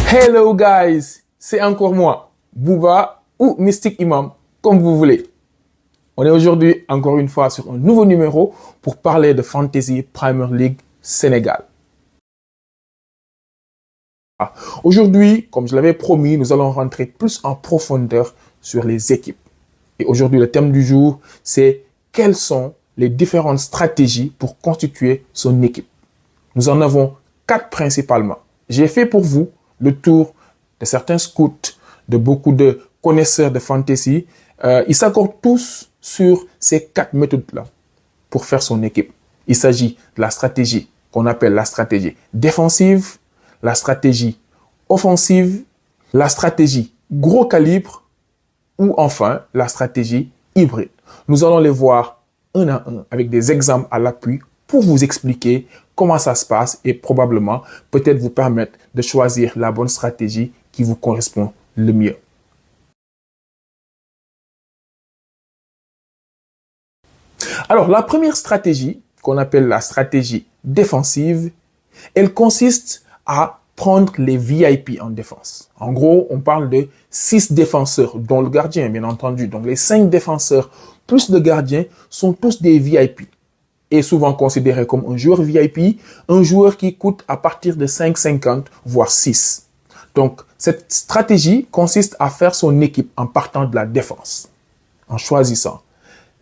Hello guys, c'est encore moi, Bouba ou Mystic Imam, comme vous voulez. On est aujourd'hui encore une fois sur un nouveau numéro pour parler de Fantasy Premier League Sénégal. Aujourd'hui, comme je l'avais promis, nous allons rentrer plus en profondeur sur les équipes. Et aujourd'hui, le thème du jour, c'est quelles sont les différentes stratégies pour constituer son équipe. Nous en avons 4 principalement. J'ai fait pour vous le tour de certains scouts, de beaucoup de connaisseurs de fantasy. Ils s'accordent tous sur ces 4 méthodes-là pour faire son équipe. Il s'agit de la stratégie qu'on appelle la stratégie défensive, la stratégie offensive, la stratégie gros calibre ou enfin la stratégie hybride. Nous allons les voir un à un avec des exemples à l'appui pour vous expliquer comment ça se passe et probablement peut-être vous permettre de choisir la bonne stratégie qui vous correspond le mieux. Alors, la première stratégie, qu'on appelle la stratégie défensive, elle consiste à prendre les VIP en défense. En gros, on parle de 6 défenseurs, dont le gardien, bien entendu. Donc, les 5 défenseurs plus le gardien sont tous des VIP. Et souvent considéré comme un joueur VIP, un joueur qui coûte à partir de 5,50, voire 6. Donc, cette stratégie consiste à faire son équipe en partant de la défense, en choisissant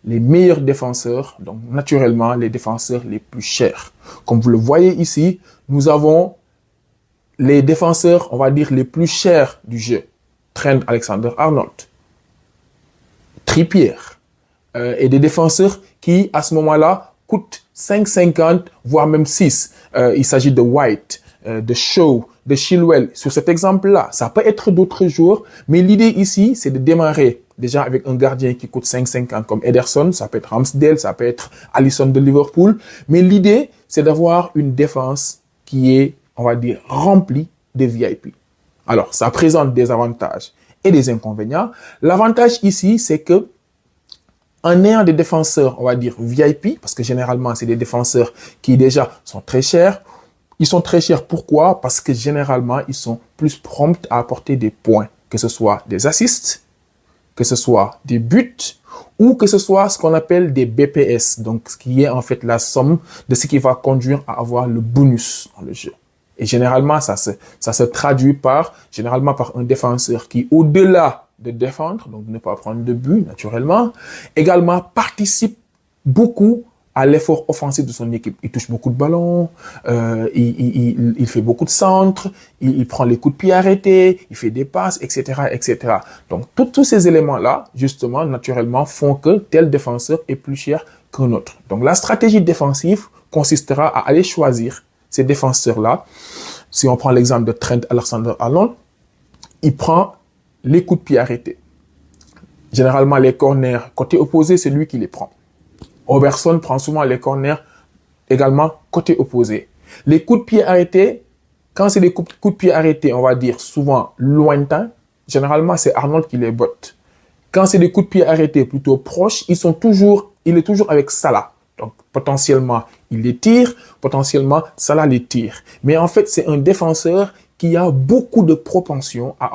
les meilleurs défenseurs, donc naturellement les défenseurs les plus chers. Comme vous le voyez ici, nous avons les défenseurs, on va dire, les plus chers du jeu. Trent Alexander-Arnold, Trippier, et des défenseurs qui, à ce moment-là, coûtent 5,50, voire même 6. Il s'agit de White, de Shaw, de Chilwell. Sur cet exemple-là, ça peut être d'autres joueurs, mais l'idée ici, c'est de démarrer déjà avec un gardien qui coûte 5,50 comme Ederson, ça peut être Ramsdale, ça peut être Alisson de Liverpool, mais l'idée, c'est d'avoir une défense qui est, on va dire, remplie de VIP. Alors, ça présente des avantages et des inconvénients. L'avantage ici, c'est que en ayant des défenseurs, on va dire VIP, parce que généralement, c'est des défenseurs qui déjà sont très chers. Ils sont très chers, pourquoi? Parce que généralement, ils sont plus prompts à apporter des points, que ce soit des assists, que ce soit des buts, ou que ce soit ce qu'on appelle des BPS, donc ce qui est en fait la somme de ce qui va conduire à avoir le bonus dans le jeu. Et généralement, ça se traduit généralement par un défenseur qui, au-delà de défendre, donc ne pas prendre de but, naturellement, également participe beaucoup à l'effort offensif de son équipe. Il touche beaucoup de ballons, il fait beaucoup de centres, il prend les coups de pied arrêtés, il fait des passes, etc., etc. Donc, tous ces éléments-là, justement, naturellement, font que tel défenseur est plus cher qu'un autre. Donc, la stratégie défensive consistera à aller choisir ces défenseurs-là. Si on prend l'exemple de Trent Alexander-Arnold, il prend les coups de pied arrêtés. Généralement, les corners côté opposé, c'est lui qui les prend. Robertson prend souvent les corners également côté opposé. Les coups de pied arrêtés, quand c'est des coups de pied arrêtés, on va dire souvent lointains, généralement c'est Arnold qui les botte. Quand c'est des coups de pied arrêtés plutôt proches, il est toujours avec Salah. Donc potentiellement, il les tire, potentiellement Salah les tire. Mais en fait, c'est un défenseur qui a beaucoup de propension à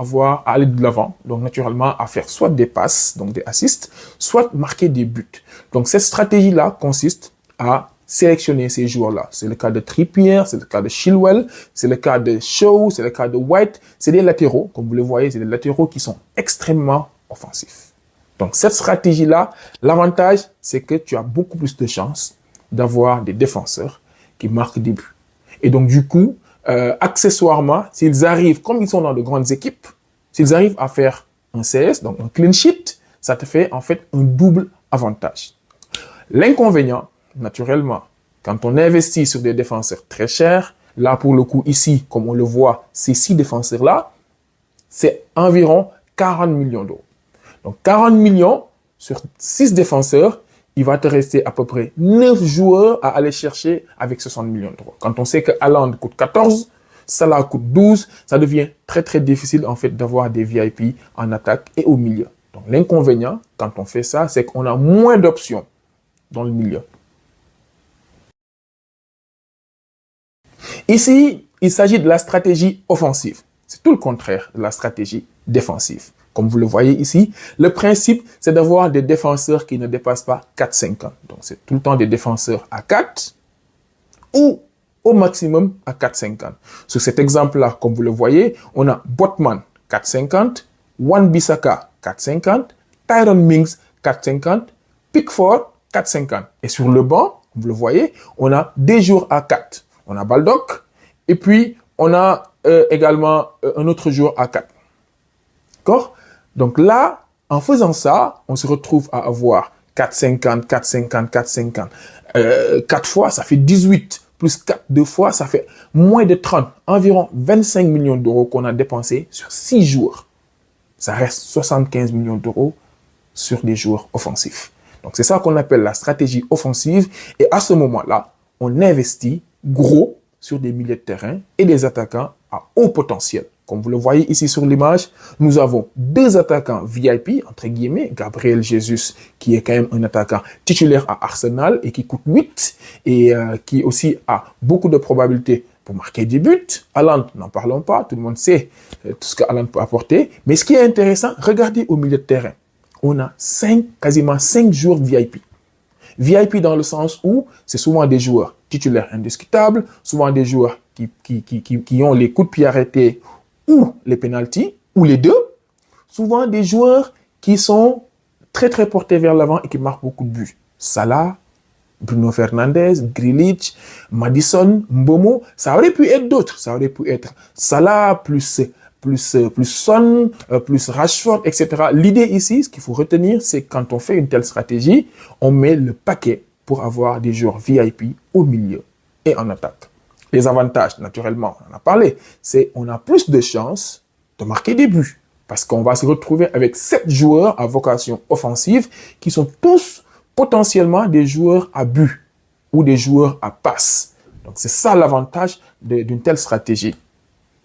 aller de l'avant, donc naturellement à faire soit des passes, donc des assists, soit marquer des buts. Donc cette stratégie-là consiste à sélectionner ces joueurs-là. C'est le cas de Trippier, c'est le cas de Chilwell, c'est le cas de Shaw, c'est le cas de White. C'est des latéraux, comme vous le voyez, c'est des latéraux qui sont extrêmement offensifs. Donc cette stratégie-là, l'avantage, c'est que tu as beaucoup plus de chances d'avoir des défenseurs qui marquent des buts. Et donc du coup, accessoirement, s'ils arrivent, comme ils sont dans de grandes équipes, s'ils arrivent à faire un CS, donc un clean sheet, ça te fait en fait un double avantage. L'inconvénient, naturellement, quand on investit sur des défenseurs très chers, là pour le coup ici, comme on le voit, ces 6 défenseurs-là, c'est environ 40 millions d'euros. Donc 40 millions sur 6 défenseurs, il va te rester à peu près 9 joueurs à aller chercher avec 60 millions d'euros. Quand on sait que Haaland coûte 14, Salah coûte 12, ça devient très très difficile en fait d'avoir des VIP en attaque et au milieu. Donc l'inconvénient, quand on fait ça, c'est qu'on a moins d'options dans le milieu. Ici, il s'agit de la stratégie offensive. C'est tout le contraire de la stratégie défensive. Comme vous le voyez ici, le principe, c'est d'avoir des défenseurs qui ne dépassent pas 4,50. Donc, c'est tout le temps des défenseurs à 4 ou au maximum à 4,50. Sur cet exemple-là, comme vous le voyez, on a Botman 4,50, Wan-Bissaka 4,50, Tyrone Mings 4,50, Pickford 4,50. Et sur le banc, comme vous le voyez, on a des joueurs à 4. On a Baldock et puis on a également un autre joueur à 4. D'accord? Donc là, en faisant ça, on se retrouve à avoir 4,50, 4,50, 4,50. 4 fois, ça fait 18. Plus 4 deux fois, ça fait moins de 30. Environ 25 millions d'euros qu'on a dépensé sur 6 jours. Ça reste 75 millions d'euros sur des joueurs offensifs. Donc c'est ça qu'on appelle la stratégie offensive. Et à ce moment-là, on investit gros sur des milieux de terrain et des attaquants à haut potentiel. Comme vous le voyez ici sur l'image, nous avons 2 attaquants VIP, entre guillemets, Gabriel Jesus, qui est quand même un attaquant titulaire à Arsenal et qui coûte 8 et qui aussi a beaucoup de probabilités pour marquer des buts. Haaland, n'en parlons pas, tout le monde sait tout ce que Haaland peut apporter. Mais ce qui est intéressant, regardez au milieu de terrain. On a quasiment 5 joueurs VIP. VIP dans le sens où c'est souvent des joueurs titulaires indiscutables, souvent des joueurs qui ont les coups de pied arrêtés ou les pénaltys, ou les deux. Souvent des joueurs qui sont très très portés vers l'avant et qui marquent beaucoup de buts. Salah, Bruno Fernandes, Grealish, Maddison, Mbomo, ça aurait pu être d'autres. Ça aurait pu être Salah plus Son, plus Rashford, etc. L'idée ici, ce qu'il faut retenir, c'est que quand on fait une telle stratégie, on met le paquet pour avoir des joueurs VIP au milieu et en attaque. Les avantages, naturellement, on en a parlé, c'est on a plus de chances de marquer des buts parce qu'on va se retrouver avec 7 joueurs à vocation offensive qui sont tous potentiellement des joueurs à but ou des joueurs à passe. Donc, c'est ça l'avantage d'une telle stratégie.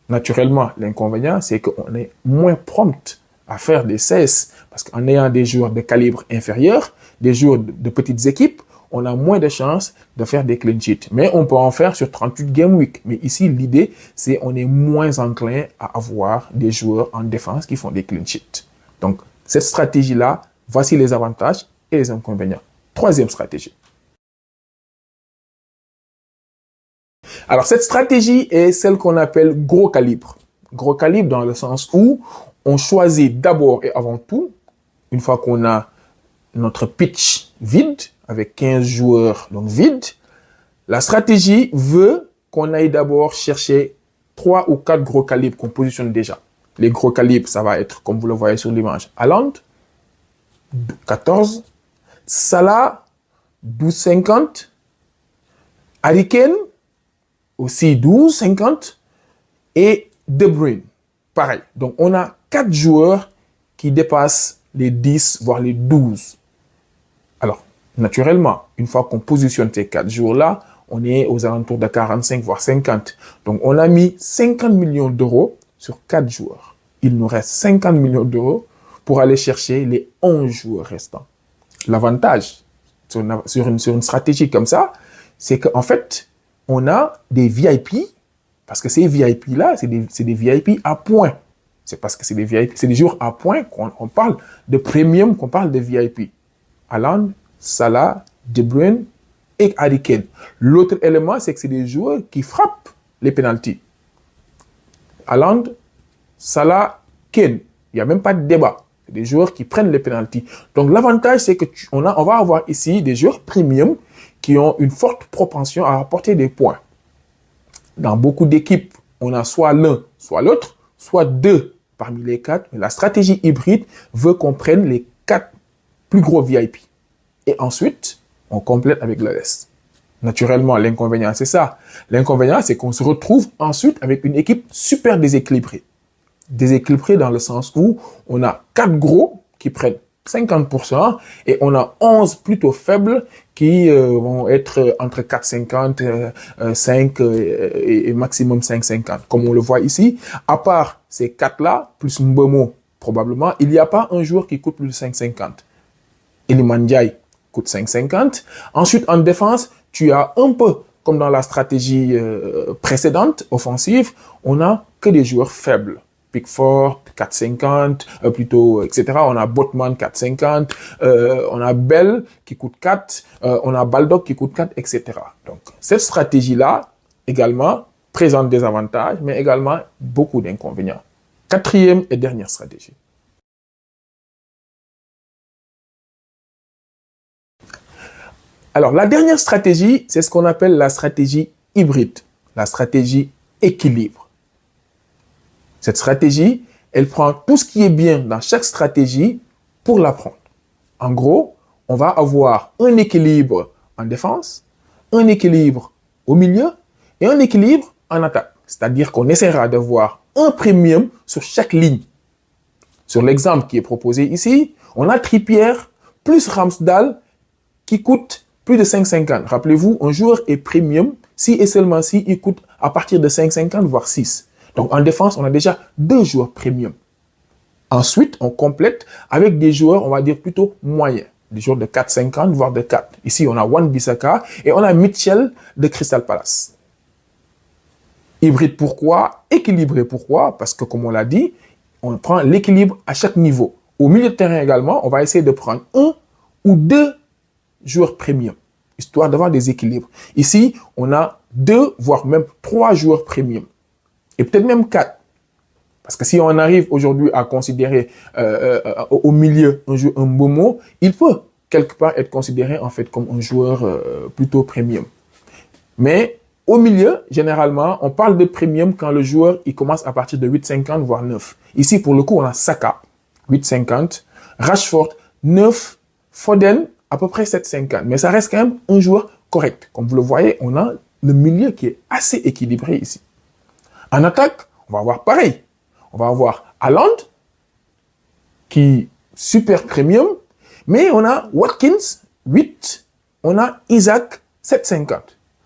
Naturellement, l'inconvénient, c'est qu'on est moins prompt à faire des cesses parce qu'en ayant des joueurs de calibre inférieur, des joueurs de petites équipes, on a moins de chances de faire des clean sheets. Mais on peut en faire sur 38 game week. Mais ici, l'idée, c'est on est moins enclin à avoir des joueurs en défense qui font des clean sheets. Donc, cette stratégie-là, voici les avantages et les inconvénients. Troisième stratégie. Alors, cette stratégie est celle qu'on appelle gros calibre. Gros calibre dans le sens où on choisit d'abord et avant tout, une fois qu'on a notre pitch vide, avec 15 joueurs donc vides, la stratégie veut qu'on aille d'abord chercher 3 ou 4 gros calibres qu'on positionne déjà. Les gros calibres, ça va être, comme vous le voyez sur l'image, Haaland, 14, Salah, 12,50, Harry Kane, aussi 12,50, et De Bruyne, pareil. Donc, on a 4 joueurs qui dépassent les 10, voire les 12. Alors, naturellement, une fois qu'on positionne ces 4 joueurs-là, on est aux alentours de 45, voire 50. Donc, on a mis 50 millions d'euros sur 4 joueurs. Il nous reste 50 millions d'euros pour aller chercher les 11 joueurs restants. L'avantage sur une stratégie comme ça, c'est qu'en fait, on a des VIP, parce que ces VIP-là, c'est des VIP à points. C'est parce que c'est des VIP, c'est des joueurs à points qu'on parle de premium, qu'on parle de VIP. Haaland, Salah, De Bruyne et Harry Kane. L'autre élément, c'est que c'est des joueurs qui frappent les pénaltys. Haaland, Salah, Kane. Il n'y a même pas de débat. C'est des joueurs qui prennent les pénaltys. Donc l'avantage, c'est que on va avoir ici des joueurs premium qui ont une forte propension à apporter des points. Dans beaucoup d'équipes, on a soit l'un, soit l'autre, soit 2 parmi les 4. Mais la stratégie hybride veut qu'on prenne les 4 plus gros VIP. Et ensuite, on complète avec le reste. Naturellement, l'inconvénient, c'est ça. L'inconvénient, c'est qu'on se retrouve ensuite avec une équipe super déséquilibrée. Déséquilibrée dans le sens où on a 4 gros qui prennent 50% et on a 11 plutôt faibles qui vont être entre 4,50, 5 et maximum 5,50. Comme on le voit ici, à part ces 4-là, plus Mbomo probablement, il n'y a pas un joueur qui coûte plus de 5,50. Iliman Ndiaye coûte 5,50. Ensuite, en défense, tu as un peu comme dans la stratégie précédente, offensive, on n'a que des joueurs faibles. Pickford, 4,50, etc. On a Botman, 4,50, on a Bell qui coûte 4, on a Baldock qui coûte 4, etc. Donc, cette stratégie-là, également, présente des avantages, mais également beaucoup d'inconvénients. Quatrième et dernière stratégie. Alors, la dernière stratégie, c'est ce qu'on appelle la stratégie hybride, la stratégie équilibre. Cette stratégie, elle prend tout ce qui est bien dans chaque stratégie pour l'apprendre. En gros, on va avoir un équilibre en défense, un équilibre au milieu et un équilibre en attaque. C'est-à-dire qu'on essaiera d'avoir un premium sur chaque ligne. Sur l'exemple qui est proposé ici, on a Trippier plus Ramsdale qui coûte plus de 5,50. Rappelez-vous, un joueur est premium si et seulement si il coûte à partir de 5,50 voire 6. Donc en défense, on a déjà 2 joueurs premium. Ensuite, on complète avec des joueurs, on va dire plutôt moyens. Des joueurs de 4,50 voire de 4. Ici, on a Wan-Bissaka et on a Mitchell de Crystal Palace. Hybride pourquoi? Équilibré pourquoi? Parce que comme on l'a dit, on prend l'équilibre à chaque niveau. Au milieu de terrain également, on va essayer de prendre 1 ou 2 joueurs premium, histoire d'avoir des équilibres. Ici, on a 2, voire même 3 joueurs premium. Et peut-être même 4. Parce que si on arrive aujourd'hui à considérer au milieu un Momo, il peut quelque part être considéré en fait comme un joueur plutôt premium. Mais au milieu, généralement, on parle de premium quand le joueur il commence à partir de 8,50 voire 9. Ici, pour le coup, on a Saka, 8,50, Rashford, 9, Foden, à peu près 7,50. Mais ça reste quand même un joueur correct. Comme vous le voyez, on a le milieu qui est assez équilibré ici. En attaque, on va avoir pareil. On va avoir Haaland, qui est super premium, mais on a Watkins, 8, on a Isaac, 7,50.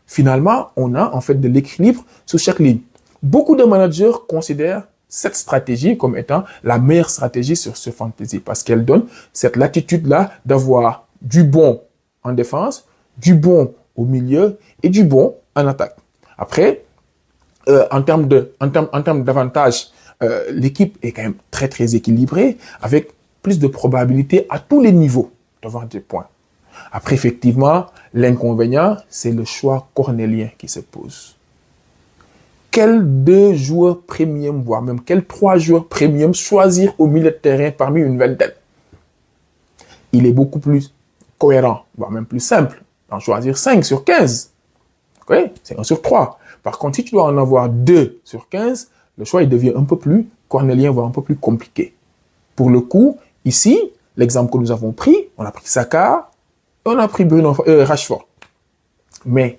Finalement, on a en fait de l'équilibre sur chaque ligne. Beaucoup de managers considèrent cette stratégie comme étant la meilleure stratégie sur ce fantasy parce qu'elle donne cette latitude-là d'avoir du bon en défense, du bon au milieu et du bon en attaque. Après, en termes d'avantages, l'équipe est quand même très très équilibrée avec plus de probabilité à tous les niveaux d'avoir des points. Après, effectivement, l'inconvénient, c'est le choix cornélien qui se pose. Quels 2 joueurs premium, voire même quels 3 joueurs premium choisir au milieu de terrain parmi une vingtaine? Il est beaucoup plus cohérent, voire même plus simple d'en choisir 5 sur 15. Okay? C'est 1 sur 3. Par contre, si tu dois en avoir 2 sur 15, le choix il devient un peu plus cornélien, voire un peu plus compliqué. Pour le coup, ici, l'exemple que nous avons pris, on a pris Saka, on a pris Rashford. Mais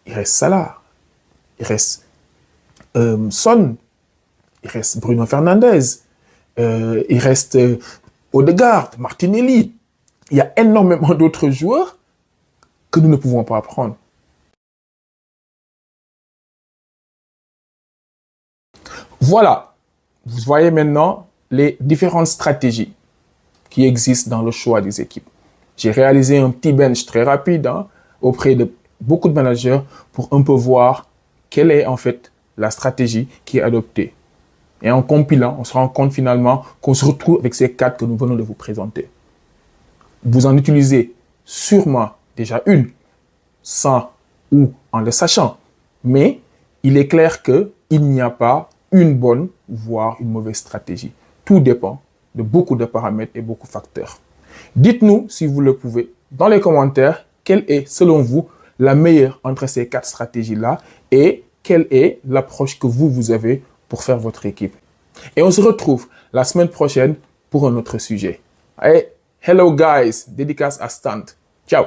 il reste Salah, il reste Son, il reste Bruno Fernandes, il reste Odegaard, Martinelli. Il y a énormément d'autres joueurs que nous ne pouvons pas prendre. Voilà, vous voyez maintenant les différentes stratégies qui existent dans le choix des équipes. J'ai réalisé un petit bench très rapide auprès de beaucoup de managers pour un peu voir quelle est en fait la stratégie qui est adoptée. Et en compilant, on se rend compte finalement qu'on se retrouve avec ces 4 que nous venons de vous présenter. Vous en utilisez sûrement déjà une, sans ou en le sachant. Mais il est clair qu'il n'y a pas une bonne, voire une mauvaise stratégie. Tout dépend de beaucoup de paramètres et beaucoup de facteurs. Dites-nous, si vous le pouvez, dans les commentaires, quelle est, selon vous, la meilleure entre ces 4 stratégies-là et quelle est l'approche que vous avez pour faire votre équipe. Et on se retrouve la semaine prochaine pour un autre sujet. Allez, hello guys, dédicace à Stant. Ciao.